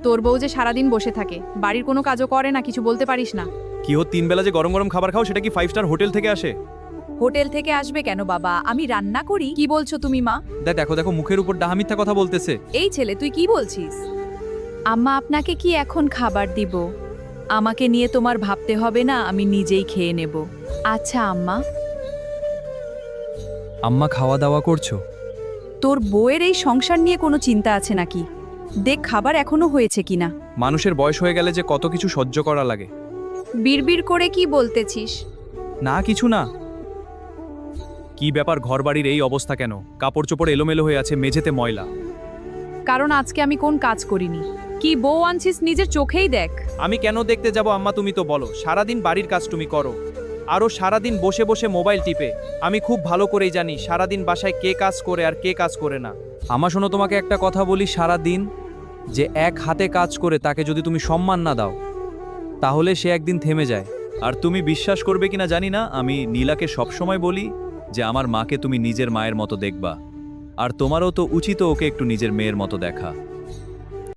তোর বউ যে সারাদিন বসে থাকে, বাড়ির কোনো কাজও করে না, কিছু বলতে পারিস না? কি হো 3 বেলা যে গরম গরম খাবার খাও সেটা কি 5 স্টার হোটেল থেকে আসে? হোটেল থেকে আসবে কেন বাবা, আমি রান্না করি। কি বলছো তুমি মা? দেখো দেখো মুখের উপর ডাহা মিথ্যা কথা বলতেছে। এই ছেলে তুই কি বলছিস? আম্মা আপনাকে কি এখন খাবার দিব? আমাকে নিয়ে তোমার ভাবতে হবে না, আমি নিজেই খেয়ে নেব। আচ্ছা আম্মা। আম্মা খাওয়া দাওয়া করছো? তোর বউয়ের এই সংসার নিয়ে কোনো চিন্তা আছে নাকি? দেখ খাবার এখনো হয়েছে কিনা। মানুষের বয়স হয়ে গেলে যে কত কিছু সহ্য করা লাগে। বিড়বিড় করে কি বলতেছিস? না কিছু না। কি ব্যাপার, ঘরবাড়ির এই অবস্থা কেন? কাপড় চোপড় এলোমেলো হয়ে আছে, মেঝেতে ময়লা। কারণ আজকে আমি কোন কাজ করিনি। কি বউ আনছিস নিজের চোখেই দেখ। আমি কেন দেখতে যাব আম্মা, তুমি তো বলো সারাদিন বাড়ির কাজ তুমি করো, আরও সারাদিন বসে বসে মোবাইল টিপে। আমি খুব ভালো করেই জানি সারাদিন বাসায় কে কাজ করে আর কে কাজ করে না। আমা শোনো, তোমাকে একটা কথা বলি, সারাদিন যে এক হাতে কাজ করে তাকে যদি তুমি সম্মান না দাও তাহলে সে একদিন থেমে যায়। আর তুমি বিশ্বাস করবে কিনা জানি না, আমি নীলাকে সবসময় বলি যে আমার মাকে তুমি নিজের মায়ের মতো দেখবা, আর তোমারও তো উচিত ওকে একটু নিজের মেয়ের মতো দেখা।